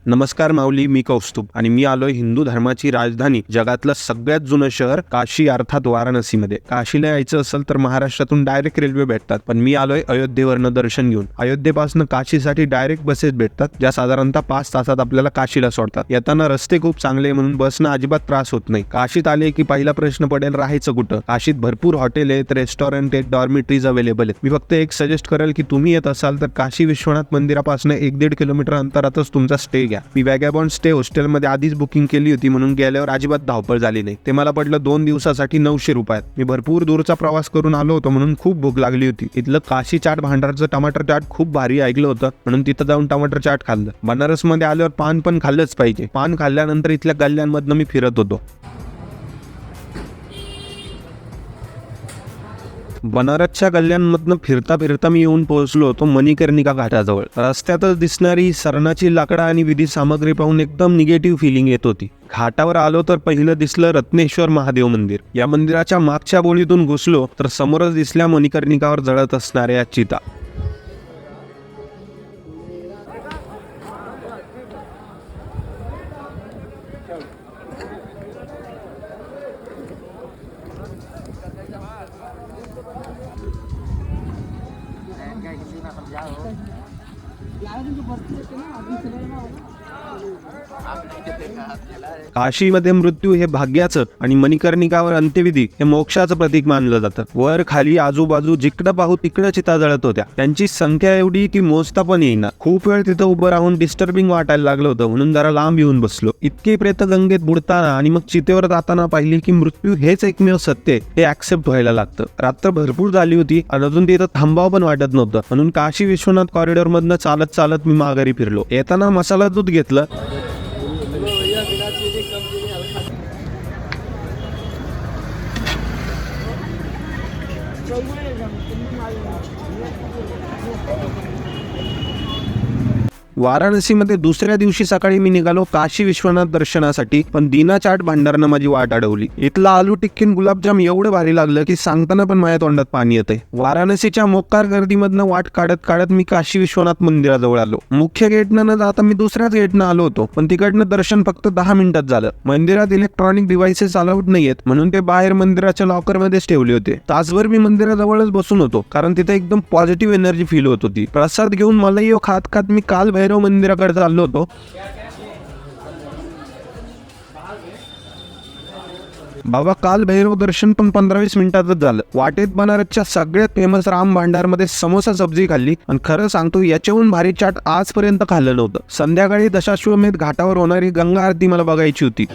नमस्कार माऊली, मी कौस्तुभ आणि मी आलोय हिंदू धर्माची राजधानी, जगातलं सगळ्यात जुनं शहर काशी अर्थात वाराणसीमध्ये. काशीला यायचं असेल तर महाराष्ट्रातून डायरेक्ट रेल्वे भेटतात, पण मी आलोय अयोध्येवरनं दर्शन घेऊन. अयोध्येपासून काशीसाठी डायरेक्ट बसेस भेटतात, ज्या साधारणतः 5 तासात आपल्याला काशीला सोडतात. येताना रस्ते खूप चांगले म्हणून बसनं अजिबात त्रास होत नाही. काशीत आले की पहिला प्रश्न पडेल, राहायचं कुठं? काशीत भरपूर हॉटेल आहेत, रेस्टॉरंट आहेत, डॉर्मिटरीज अवेलेबल आहेत. मी फक्त एक सजेस्ट करेल की तुम्ही येत असाल तर काशी विश्वनाथ मंदिरापासून 1-1.5 किलोमीटर अंतरातच तुमचा स्टे घ्या. मी वॅगॅबॉन्ड स्टे हॉस्टेलमध्ये आधीच बुकिंग केली होती, म्हणून गेल्यावर अजिबात धावपळ झाली नाही. ते मला पडलं 2 दिवसासाठी 900 रुपयात. मी भरपूर दूरचा प्रवास करून आलो होतो, म्हणून खूप भूक लागली होती. इथलं काशी चाट भांडारचं टमाटर चाट खूप भारी ऐकलं होतं, म्हणून तिथं जाऊन टमाटर चाट खाल्लं. बनारसमध्ये आल्यावर पान पण खाल्लंच पाहिजे. पान खाल्ल्यानंतर इथल्या गल्ल्यांमधनं मी फिरत होतो. बनारसच्या गल्ल्यांमधनं फिरता फिरता मी येऊन पोहोचलो होतो मणिकर्णिका घाटाजवळ. रस्त्यातच दिसणारी सरणाची लाकडं आणि विधी सामग्री पाहून एकदम निगेटिव्ह फिलिंग येत होती. घाटावर आलो तर पहिलं दिसलं रत्नेश्वर महादेव मंदिर. या मंदिराच्या मागच्या बोळीतून घुसलो तर समोरच दिसल्या मणिकर्णिकावर जळत असणाऱ्या चिता. काशीमध्ये मृत्यू हे भाग्याचं आणि मणिकर्णिकावर अंत्यविधी हे मोक्षाचं प्रतीक मानलं जातं. वर खाली आजूबाजू जिकडं पाहू तिकडं चिता जळत होत्या. त्यांची संख्या एवढी की मोजता पण येईना. खूप वेळ तिथं उभं राहून डिस्टर्बिंग वाटायला लागलं होतं, म्हणून जरा लांब येऊन बसलो. इतके प्रेत गंगेत बुडताना आणि मग चितेवर जाताना पाहिली की मृत्यू हेच एकमेव सत्य हे ऍक्सेप्ट व्हायला लागतं. रात्र भरपूर झाली होती आणि अजून तिथं थांबावं पण वाटत नव्हतं, म्हणून काशी विश्वनाथ कॉरिडॉर मधनं चालत चालत मी माघारी फिरलो. येताना मसाला दूध घेतलं. वाराणसीमध्ये दुसऱ्या दिवशी सकाळी मी निघालो काशी विश्वनाथ दर्शनासाठी, पण दीना चाट भांडारनं माझी वाट अडवली. इथला आलू टिक्कीन गुलाबजाम एवढं भारी लागलं की सांगताना पण माझ्या तोंडात पाणी येतंय. वाराणसीच्या मोक्कार गर्दीमधनं वाट काढत काढत मी काशी विश्वनाथ मंदिराजवळ आलो. मुख्य गेटनं न जाता मी दुसऱ्याच गेटनं आलो होतो, पण तिकडनं दर्शन फक्त 10 मिनिटात झालं. मंदिरात इलेक्ट्रॉनिक डिव्हाइसेस अलाउड नाहीयेत, म्हणून ते बाहेर मंदिराच्या लॉकरमध्येच ठेवले होते. तासभर मी मंदिराजवळच बसून होतो, कारण तिथे एकदम पॉझिटिव्ह एनर्जी फील होत होती. प्रसाद घेऊन मलाई खात खात मी काल भैरव मंदिराकडे चाललो होतो. बाबा काल भैरव दर्शन पण 15-20 मिनिटातच झालं. वाटेत बनारसच्या सगळ्यात फेमस राम भांडारमध्ये समोसा सब्जी खाल्ली आणि खरं सांगतो याच्याहून भारी चाट आजपर्यंत खाल्लं नव्हतं. संध्याकाळी दशाश्वमेध घाटावर होणारी गंगा आरती मला बघायची होती.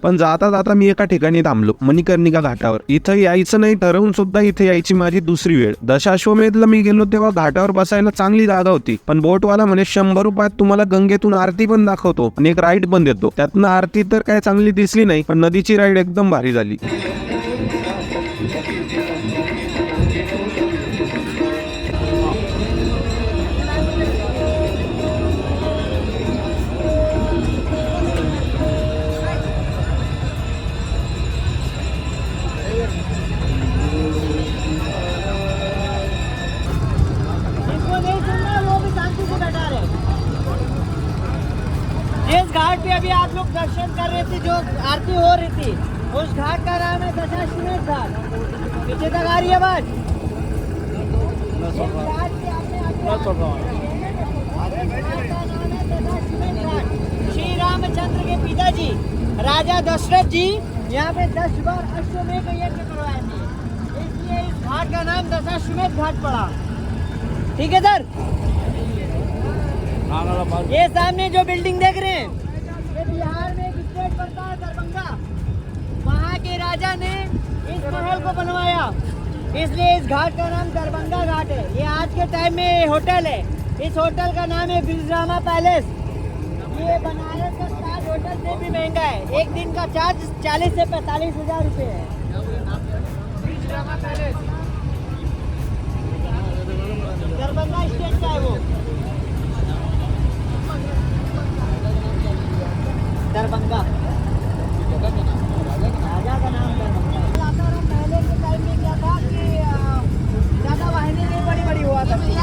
पण जाता जाता मी एका ठिकाणी थांबलो, मणिकर्णिका घाटावर. इथं यायचं नाही ठरवून सुद्धा इथे यायची माझी दुसरी वेळ. दशाश्वमेधला मी गेलो तेव्हा घाटावर बसायला चांगली जागा होती, पण बोटवाला म्हणे 100 रुपयात तुम्हाला गंगेतून आरती पण दाखवतो आणि एक राईड पण देतो. त्यातनं आरती तर काय चांगली दिसली नाही, पण नदीची राईड एकदम भारी झाली. जिस घाट पे अभी आप लोग दर्शन कर रहे थे, जो आरती हो रही थी, उस घाट का नाम है दशाश्वमेध घाट. पीछे तक आ रही है बात? श्री रामचंद्र के पिताजी राजा दशरथ जी यहाँ पे 10 बार अश्वमेध यज्ञ करवाए थे, इसलिए इस घाट का नाम दशाश्वमेध घाट पड़ा. ठीक है सर. ये सामने जो बिल्डिंग देख रहे हैं, ये बिहार में एक स्टेट पड़ता है दरभंगा। वहाँ के राजा ने इस महल को बनवाया, इसलिए इस घाट का नाम दरभंगा घाट है। ये आज के टाइम में होटल है, इस होटल का नाम है बिरजामा पैलेस। ये बनारस का ताज होटल से भी महंगा है। एक दिन का चार्ज 40 से 45 हजार रुपये है। बिरजामा पैलेस दरभंगा स्टेट का है वो। दरभंगा राजा का नाम दरभंगा। पहले के टाइम में क्या था कि ज्यादा वाहिनी नहीं बड़ी बड़ी हुआ करती।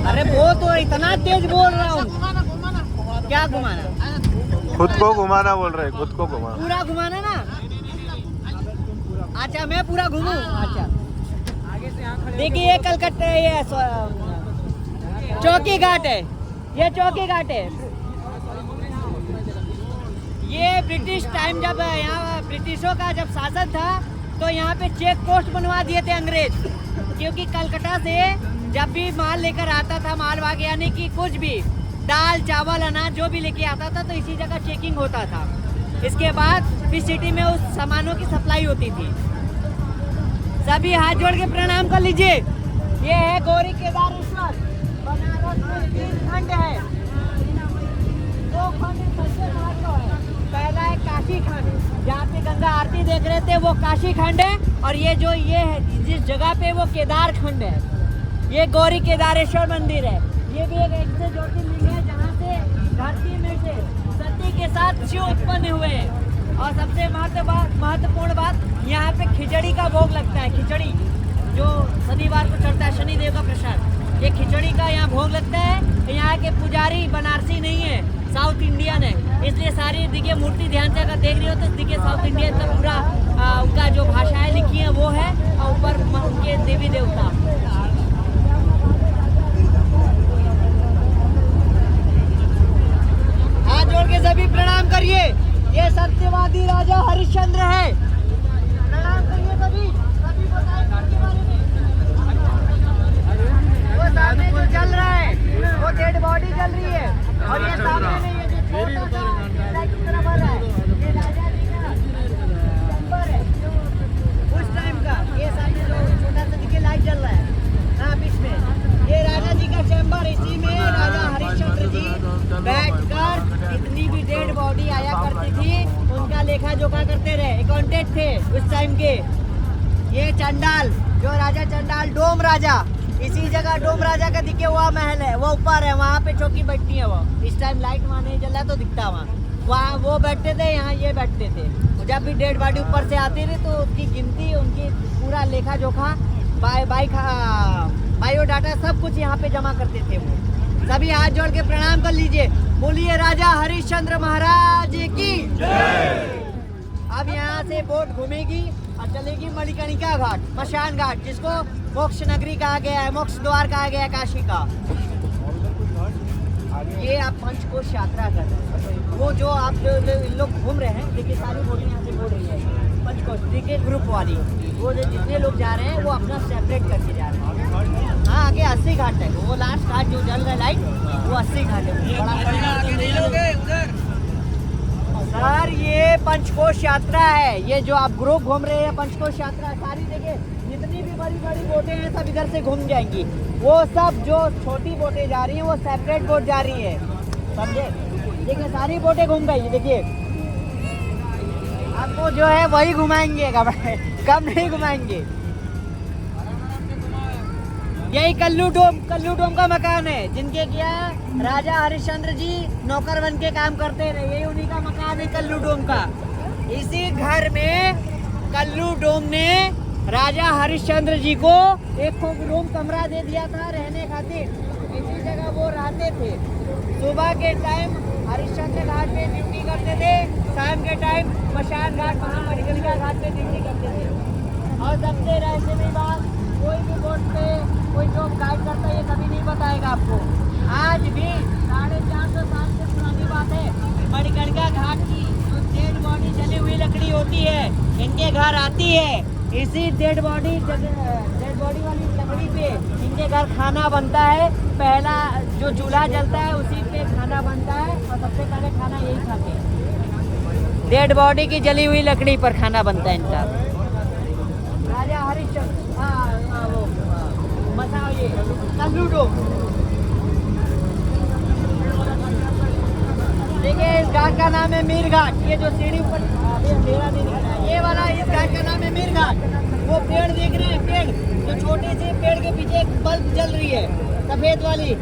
अरे वो तो इतना तेज बोल रहा हूँ। क्या घुमाना? खुद को घुमाना बोल रहे, खुद को घुमाना, पूरा घुमाना ना। अच्छा मैं पूरा घूमूं? अच्छा देखिए ये कलकत्ता, ये चौकी घाट है, ये चौकी घाट है। ये ब्रिटिश टाइम जब यहाँ ब्रिटिशों का जब शासन था तो यहाँ पे चेक पोस्ट बनवा दिए थे अंग्रेज, क्योंकि कलकत्ता से जब भी माल लेकर आता था, माल वागे यानी कि कुछ भी दाल चावल अनाज जो भी लेके आता था तो इसी जगह चेकिंग होता था। इसके बाद फिर सिटी में उस सामानों की सप्लाई होती थी। सभी हाथ जोड़ के प्रणाम कर लीजिए। ये है गौरी केदारेश्वर। बनारस में 3 खंड है, 2 खंड सबसे महत्व है। पहला है काशी खंड, जहाँ पे गंगा आरती देख रहे थे वो काशी खंड है, और ये जो ये है जिस जगह पे वो केदार खंड है, ये गौरी केदारेश्वर मंदिर है। ये भी एक ऐसे ज्योतिर्लिंग है जहाँ से धरती में से सती के साथ शिव उत्पन्न हुए हैं। और सबसे महत्वपूर्ण बात, यहाँ पे खिचड़ी का भोग लगता है। खिचड़ी जो शनिवार को चढ़ता है, शनिदेव का प्रसाद, ये खिचड़ी का यहाँ भोग लगता है। यहाँ के पुजारी बनारसी नहीं है, साउथ इंडियन है, इसलिए सारी देखिए मूर्ति ध्यान से अगर देख रही हो तो देखिए साउथ इंडियन का पूरा उनका जो भाषाएं लिखी हैं वो है, और ऊपर उनके देवी देवता। हाथ जोड़ के सभी प्रणाम करिए। ये सत्यवादी राजा हरिश्चंद्र है। प्रणाम करिए सभी, सभी बताइए उनके बारे में। वो सामने जो चल रहा है वो डेड बॉडी चल रही है, और ये सामने में ये जो छोटा सा लाइट की तरफ आ रहा है, ये राजा जी का चैम्बर है उस टाइम का। ये सामने जो छोटा सा दिखे लाइट जल रहा है, हाँ बीच में, ये राजा जी का चैम्बर। इसी में राजा हरिश्चंद्र जी बैठकर जितनी भी डेड बॉडी आया करती थी उनका लेखा जोखा करते रहे, अकाउंटेंट थे उस टाइम के। ये चंडाल, जो राजा चंडाल, डोम राजा, इसी जगह डोम राजा का दिखे हुआ महल है, वो ऊपर है, वहाँ पे चौकी बैठती है वो। इस टाइम लाइट वहाँ नहीं जल रहा तो दिखता वहाँ वो बैठते थे, यहाँ ये बैठते थे। जब भी डेड बॉडी ऊपर से आती थी तो उसकी गिनती, उनकी पूरा लेखा जोखा, बायोडाटा सब कुछ यहाँ पे जमा करते थे वो। सभी हाथ जोड़ के प्रणाम कर लीजिए। बोलिए राजा हरिश्चंद्र महाराज की जय। अब यहाँ से बोट घूमेगी और चलेगी मणिकर्णिका घाट, मशान घाट, जिसको मोक्ष नगरी कहा गया है, मोक्ष द्वार कहा गया है काशी का। ये आप पंचकोश यात्रा कर रहे हैं, वो जो आप जो इन लोग घूम रहे हैं, देखिए सारी बोटें यहाँ से बोल रही है पंचकोश, देखिए ग्रुप वाली, वो जितने लोग जा रहे हैं वो अपना सेपरेट करके जा रहे हैं। हाँ आगे 80 घाट है, वो लास्ट घाट जो जल रहा है लाइट, वो 80 घाट है। सर ये पंचकोश यात्रा है, ये जो आप ग्रुप घूम रहे हैं पंचकोश यात्रा, सारी देखिए जितनी भी बड़ी बड़ी बोटें हैं सब इधर से घूम जाएंगी। वो सब जो छोटी बोटें जा रही हैं वो सेपरेट बोट जा रही है, समझे? देखिए सारी बोटें घूम गई, देखिए आपको जो है वही घुमाएंगे, कम नहीं घुमाएंगे। यही कल्लू डोम का मकान है, जिनके क्या राजा हरिश्चंद्र जी नौकर बन के काम करते रहे, यही उन्हीं का मकान है कल्लू डोम का। इसी घर में कल्लू डोम ने राजा हरिश्चंद्र जी को एक रूम कमरा दे दिया था रहने खातिर, इसी जगह वो रहते थे। सुबह के टाइम हरिश्चंद्र घाट पे ड्यूटी करते थे, शाम के टाइम मशान घाट महामणिकर्णिका घाट पे ड्यूटी करते थे। और सबसे रहस्य में बात, कोई भी बोट पे कोई जो गाइड करता है ये कभी नहीं बताएगा आपको। आज भी 450 साल से पुरानी बात है, मणिकर्णिका घाट की जो डेड बॉडी जली हुई लकड़ी होती है इनके घर आती है, इसी डेड बॉडी वाली लकड़ी पे इनके घर खाना बनता है, पहला जो चूल्हा जलता है उसी पे खाना बनता है और सबसे पहले खाना यही खाते हैं। डेड बॉडी की जली हुई लकड़ी पर खाना बनता है इनका। राजा हरिश्चंद्र, हाँ वो बताओ ये कल्लूडो। देखिए इस घाट का नाम है मीर घाट। ये जो सीढ़ी ऊपर अंधेरा नहीं दिख रहा है, ये वाला इस घाट का नाम है मीर घाट। वो पेड़ देख रहे हैं, पेड़ जो छोटे से पेड़ के पीछे एक बल्ब जल रही है सफेद वाली,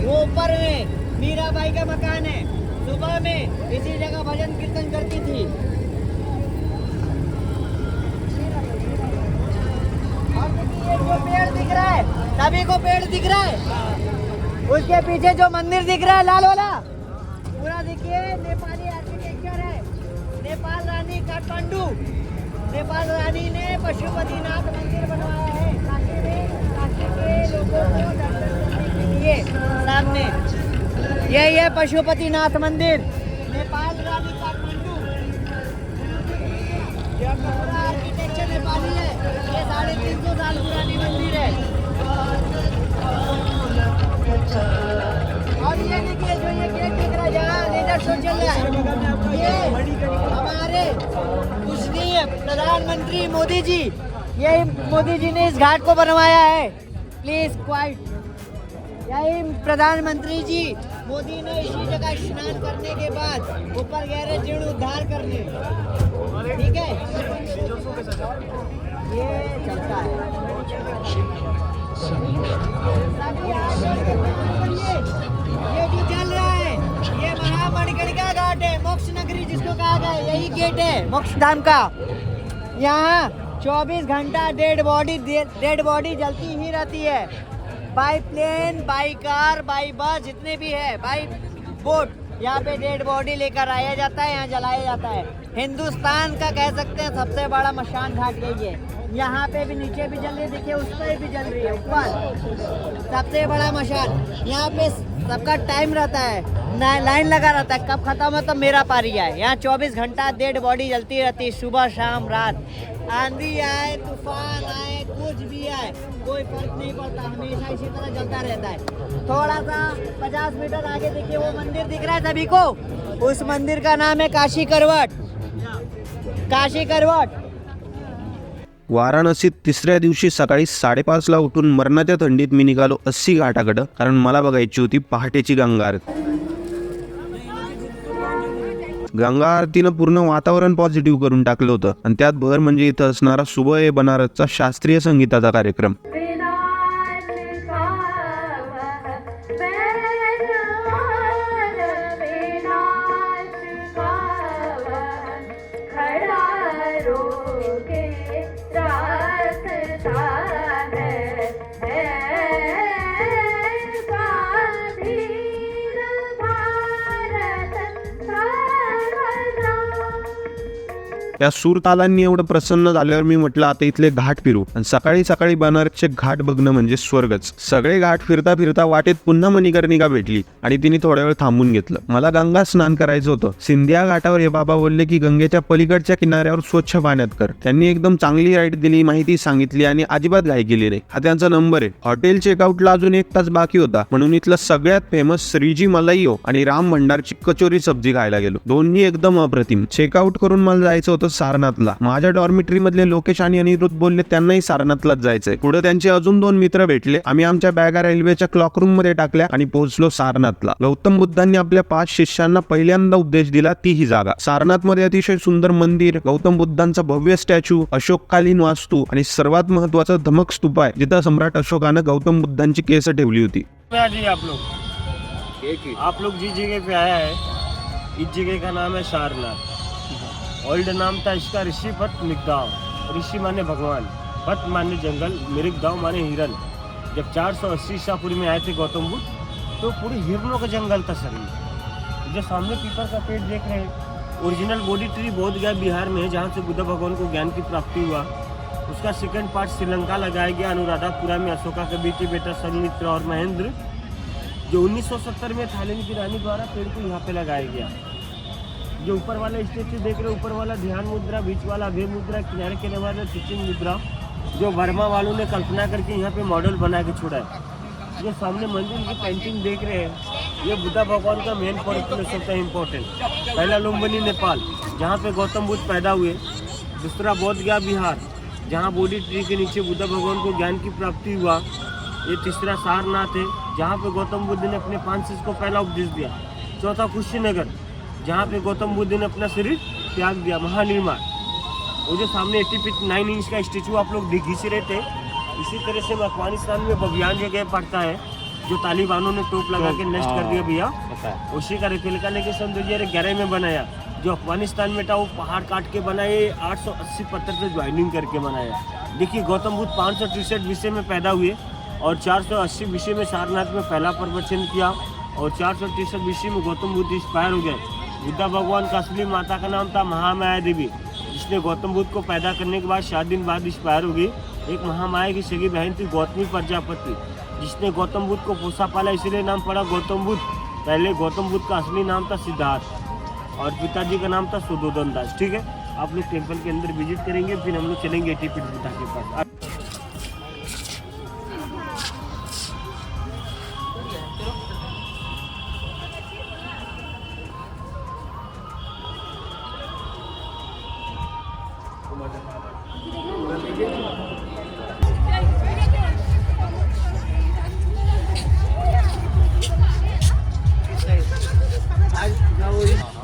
वो ऊपर में मीराबाई का मकान है। सुबह में इसी जगह भजन कीर्तन करती थी। और देखिए ये जो पेड़ दिख रहा है, सभी को पेड़ दिख रहा है, उसके पीछे जो मंदिर दिख रहा है लाल वाला, पूरा देखिए नेपाली आर्किटेक्चर है। नेपाल रानी काठमांडू, नेपाल रानी ने पशुपतिनाथ मंदिर बनवाया है काशी में, काशी के लोगों को दर्शन करने के लिए। सामने यही है पशुपतिनाथ मंदिर, नेपाल रानी काठमांडू। यह पूरा आर्किटेक्चर नेपाली है। ये 350 साल पुरानी मंदिर है। और ये देखिए जो ये गेट दिख रहा है जहाँ लीडर शो चल रहा है, ये हमारे पूजनीय प्रधानमंत्री मोदी जी, यही मोदी जी ने इस घाट को बनवाया है। Please quite. यही प्रधानमंत्री जी मोदी ने इसी जगह स्नान करने के बाद ऊपर गए रहे जीर्णोद्धार करने। ठीक है, ये चलता है। ये जो चल रहा है ये महामणिकर्णिका घाट है, मोक्ष नगरी जिसको कहा गया है। यही गेट है मोक्ष धाम का। यहाँ 24 घंटा डेड बॉडी जलती ही रहती है। By plane, by car, by bus, जितने भी है, बाई बोट, यहाँ पे डेड बॉडी लेकर आया जाता है, यहाँ जलाया जाता है। हिंदुस्तान का कह सकते हैं सबसे बड़ा मशान घाट यही है। यहाँ पे भी नीचे भी जल रही है, देखिए उस पर भी जल रही है ऊपर। सबसे बड़ा मशान। यहाँ पे सबका टाइम रहता है, लाइन लगा रहता है, कब खत्म हो तो मेरा पारी आए। यहाँ 24 घंटा डेड बॉडी जलती रहती है, सुबह शाम रात। आंधी आए, तूफान आए, कुछ भी आए, कोई फर्क नहीं पड़ता, हमेशा इसी तरह जलता रहता है। थोड़ा सा 50 मीटर आगे देखिए वो मंदिर दिख रहा है सभी को, उस मंदिर का नाम है काशी करवट। काशी करवट। वाराणसीत तिसऱ्या दिवशी सकाळी 5:30 ला उठून मरणाच्या थंडीत मी निघालो 80 घाटाकडं, कारण मला बघायची होती पहाटेची गंगा आरती. गंगा आरतीनं पूर्ण वातावरण पॉझिटिव्ह करून टाकलं होतं आणि त्यात भर म्हणजे इथं असणारा सुबह ए बनारसचा शास्त्रीय संगीताचा कार्यक्रम. या सूर तालांनी एवढं प्रसन्न झाल्यावर मी म्हटलं आता इथले घाट फिरू. आणि सकाळी सकाळी बनारसचे घाट बघणं म्हणजे स्वर्गच. सगळे घाट फिरता फिरता वाटेत पुन्हा मणिकर्णिका भेटली आणि तिने थोड्या वेळ थांबून घेतलं. मला गंगा स्नान करायचं होतं. सिंधिया घाटावर हे बाबा बोलले की गंगेच्या पलीकडच्या किनाऱ्यावर स्वच्छ पाण्यात कर. त्यांनी एकदम चांगली राईड दिली, माहिती सांगितली आणि अजिबात घाई केली नाही. हा त्यांचा नंबर आहे. हॉटेल चेकआउटला अजून 1 तास बाकी होता, म्हणून इथलं सगळ्यात फेमस श्रीजी मलाईयो आणि राम भंडारची कचोरी सब्जी खायला गेलो. दोन्ही एकदम अप्रतिम. चेकआउट करून मला जायचं होतं सारनाथला. माझ्या डॉर्मिटरी मधले लोकेश आणि अनिरुद्ध बोलले त्यांनाही सारनाथलाच जायचंय. पुढे त्यांचे अजून 2 मित्र भेटले. आम्ही आमच्या बॅगा रेल्वेच्या क्लॉक रूम मध्ये टाकल्या आणि पोहोचलो सारनाथला. गौतम बुद्धांनी आपल्या 5 शिष्यांना पहिल्यांदा उपदेश दिला ती ही जागा. सारनाथ मध्ये अतिशय सुंदर मंदिर, गौतम बुद्धांचा भव्य स्टॅच्यू, अशोककालीन वास्तू आणि सर्वात महत्वाचा धमक स्तूप आहे, जिथं सम्राट अशोकानं गौतम बुद्धांची केस ठेवली होती. आप लोग जिस जगह पे आया है, इस जगह का नाम है सारनाथ. ओल्ड नाम था इसका ऋषिपत मिगदाव. ऋषि माने भगवान, पत माने जंगल, मिरिकदाव माने हिरन. जब 480 ईसा पूर्व में आए थे गौतम बुद्ध, तो पूरे हिरनों का जंगल था सर. जो सामने पीपल का पेड़ देख रहे हैं, ओरिजिनल बोडी ट्री बोध गया बिहार में है, जहाँ से बुद्ध भगवान को ज्ञान की प्राप्ति हुआ. उसका सेकंड पार्ट श्रीलंका लगाया गया, अनुराधापुरा में अशोका के बेटे बेटा संघमित्र और महेंद्र. जो 1970 में थाईलैंड की रानी द्वारा पेड़ को यहाँ पे लगाया गया. जो ऊपर वाला स्टेचू देख रहे हो, ऊपर वाला ध्यान मुद्रा, बीच वाला अभय मुद्रा, किनारे के वाला चिचिंग मुद्रा, जो वर्मा वालों ने कल्पना करके यहाँ पे मॉडल बना के छोड़ा है। जो सामने मंदिर की पेंटिंग देख रहे हैं, ये बुद्धा भगवान का मेन प्लेस होता है इम्पोर्टेंट। पहला लुम्बिनी नेपाल, जहाँ पे गौतम बुद्ध पैदा हुए। दूसरा बोध गया बिहार, जहाँ बोधि ट्री के नीचे बुद्धा भगवान को ज्ञान की प्राप्ति हुआ। ये तीसरा सारनाथ है, जहाँ पे गौतम बुद्ध ने अपने 5 शिष्य को पहला उपदेश दिया। चौथा कुशीनगर, जहाँ पे गौतम बुद्ध ने अपना शरीर त्याग दिया। महानिर्माण, वो जो सामने 89 इंच का स्टेचू आप लोग घिस रहे थे, इसी तरह से अफगानिस्तान में बबियान जगह पड़ता है, जो तालिबानों ने टोप लगा के नष्ट कर दिया भैया, उसी का रेप्लिका लेके सन 2011 में बनाया। जो अफगानिस्तान में था वो पहाड़ काट के बनाए, 880 पत्थर से ज्वाइनिंग करके बनाया। देखिए गौतम बुद्ध 563 विषय में पैदा हुए और 480 विषय में सारनाथ में पहला प्रवचन किया और 463 विषय में गौतम बुद्ध एक्सपायर हो गए। बुद्धा भगवान का असली माता का नाम था महामाया देवी, जिसने गौतम बुद्ध को पैदा करने के बाद 7 दिन बाद एक्सपायर हो गई। एक महामाया की सगी बहन थी गौतमी प्रजापति, जिसने गौतम बुद्ध को पोसा पाला, इसीलिए नाम पड़ा गौतम बुद्ध। पहले गौतम बुद्ध का असली नाम था सिद्धार्थ और पिताजी का नाम था सुदोधन दास। ठीक है, आप लोग टेम्पल के अंदर विजिट करेंगे, फिर हम लोग चलेंगे 80 फीट बुद्धा के पास।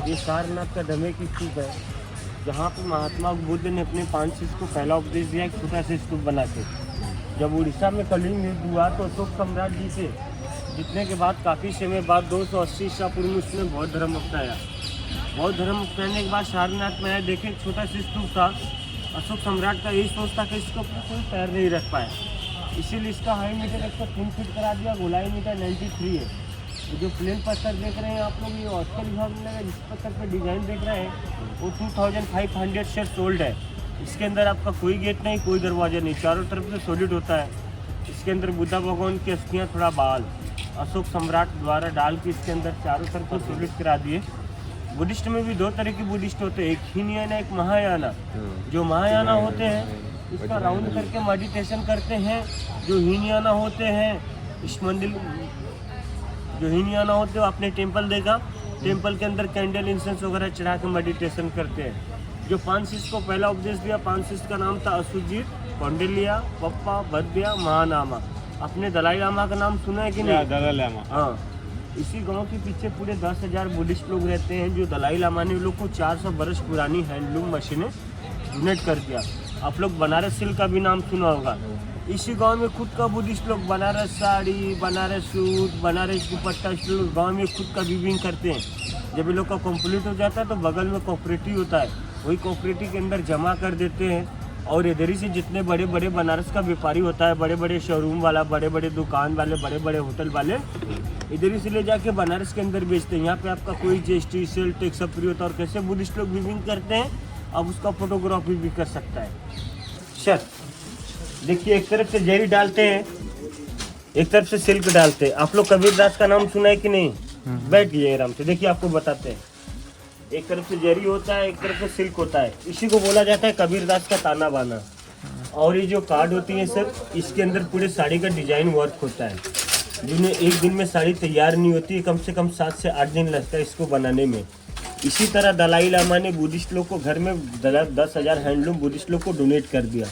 ये सारनाथ का धमे की स्तूप है, जहाँ पे महात्मा बुद्ध ने अपने 5 शिष्य को पहला उपदेश दिया, एक छोटा सा स्तूप बना के। जब उड़ीसा में कलिंग युद्ध हुआ तो अशोक सम्राट जी से जीतने के बाद काफ़ी समय बाद 280 ईसा पूर्व में उसने बौद्ध धर्म अपनाया। बौद्ध धर्म अपनाने के बाद सारनाथ में आया, देखे एक छोटा सा स्तूप था। अशोक सम्राट का यही सोच था कि इसको कोई पैर नहीं रख पाए, इसीलिए इसका हाई मीटर 103 फीट करा दिया, गोलाई मीटर 93 है। जो प्लेन पत्थर देख रहे हैं आप लोग, ये ऑस्कर विभाग में जिस पत्थर पर डिजाइन देख रहे हैं वो 2500 शेयर्स ओल्ड है। इसके अंदर आपका कोई गेट नहीं, कोई दरवाजा नहीं, चारों तरफ से सॉलिड होता है। इसके अंदर बुद्धा भगवान की अस्थियाँ, थोड़ा बाल अशोक सम्राट द्वारा डाल के इसके अंदर चारों तरफ से सॉलिड करा दिए। बुद्धिस्ट में भी 2 तरह के बुद्धिस्ट होते हैं, एक हीनयाना एक महायाना। जो महायाना होते हैं इसका राउंड करके मेडिटेशन करते हैं। जो हीनयाना होते हैं इस मंदिर जो हीनयाना होते हो आपने टेम्पल देखा, टेम्पल के अंदर कैंडल इंसेंस वगैरह चढ़ा के मेडिटेशन करते हैं। जो 5 शिष्य को पहला उपदेश दिया, 5 शिष्य का नाम था अशुजीत, कौंडिल्या, पप्पा, भद्या, महानामा। अपने दलाई लामा का नाम सुना है कि नहीं? दलाई लामा। हाँ, इसी गांव के पीछे पूरे 10,000 बुद्धिस्ट लोग रहते हैं। जो दलाई लामा ने लोग को 400 बरस पुरानी हैंडलूम मशीनें डोनेट कर दिया। आप लोग बनारस सिल्क का भी नाम सुना होगा। इसी गांव में खुद का बुद्धिस्ट लोग बनारस साड़ी, बनारस सूट, बनारस दुपट्टा, इस लोग गाँव में खुद का वीविंग करते हैं। जब ये लोग का कंप्लीट हो जाता है तो बगल में कोऑपरेटिव होता है, वही कोऑपरेटिव के अंदर जमा कर देते हैं। और इधर ही से जितने बड़े बड़े बनारस का व्यापारी होता है, बड़े बड़े शोरूम वाला, बड़े बड़े दुकान वाले, बड़े बड़े होटल वाले, इधर ही से ले जाके बनारस के अंदर बेचते हैं। यहाँ पे आपका कोई GST सेल टैक्स सब फ्री होता है। और कैसे बुद्धिस्ट लोग वीविंग करते हैं, अब उसका फोटोग्राफी भी कर सकता है। सर देखिए, एक तरफ से जरी डालते हैं, एक तरफ से सिल्क डालते हैं। आप लोग कबीरदास का नाम सुना है कि नहीं? बैठिए आराम से, देखिए आपको बताते हैं। एक तरफ से जरी होता है, एक तरफ से सिल्क होता है, इसी को बोला जाता है कबीरदास का ताना बाना। और ये जो कार्ड होती है सर, इसके अंदर पूरे साड़ी का डिजाइन वर्क होता है। जिन्हें एक दिन में साड़ी तैयार नहीं होती है, कम से कम 7 से 8 दिन लगता है इसको बनाने में। इसी तरह दलाई लामा ने बुद्धिस्ट लोग को घर में 10,000 हैंडलूम बुद्धिस्ट लोग को डोनेट कर दिया।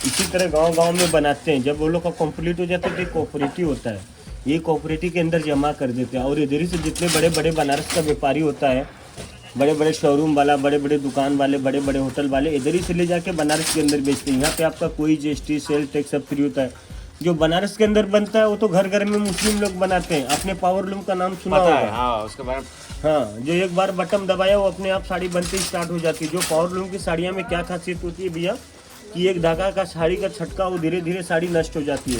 इसी तरह गांव-गांव में बनाते हैं। जब वो लोग का कंप्लीट हो जाता है तो एक कोऑपरेटिव होता है, ये कोऑपरेटिव के अंदर जमा कर देते हैं। और इधर से जितने बड़े बड़े बनारस का व्यापारी होता है, बड़े बड़े शोरूम वाला, बड़े बड़े दुकान वाले, बड़े बड़े होटल वाले, इधर ही से ले जाके बनारस के अंदर बेचते हैं। यहाँ पे आपका कोई GST सेल टैक्स सब फ्री होता है। जो बनारस के अंदर बनता है वो तो घर घर में मुस्लिम लोग बनाते हैं। आपने पावरलूम का नाम सुना होगा? हाँ, उसके बारे में हाँ, जो एक बार बटन दबाया वो अपने आप साड़ी बनते ही स्टार्ट हो जाती है। जो पावरलूम की साड़ियाँ में क्या खासियत होती है भैया, कि एक धागा का साड़ी का छटका वो धीरे धीरे साड़ी नष्ट हो जाती है।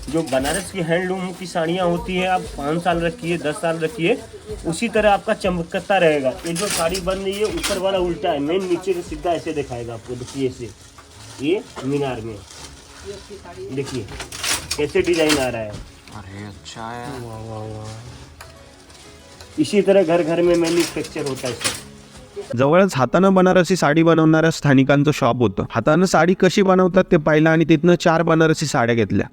जो बनारस की हैंडलूम की साड़ियाँ होती है, आप 5 साल रखिए, 10 साल रखिए, उसी तरह आपका चमकता रहेगा। ये जो साड़ी बन रही है ऊपर वाला उल्टा है, मेन नीचे से सीधा ऐसे दिखाएगा आपको। देखिए ऐसे, ये मीनार में देखिए कैसे डिजाइन आ रहा है। अरे अच्छा है। इसी तरह घर घर में मैन्युफैक्चर होता है सर। जवळच हातानं बनारसी साडी बनवणाऱ्या स्थानिकांचं शॉप होतं. हातानं साडी कशी बनवतात ते पाहिलं आणि तिथनं 4 बनारसी साड्या घेतल्या.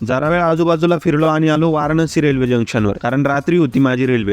जरा वेळ आजूबाजूला फिरलो आणि आलो वाराणसी रेल्वे जंक्शनवर, कारण रात्री होती माझी रेल्वे.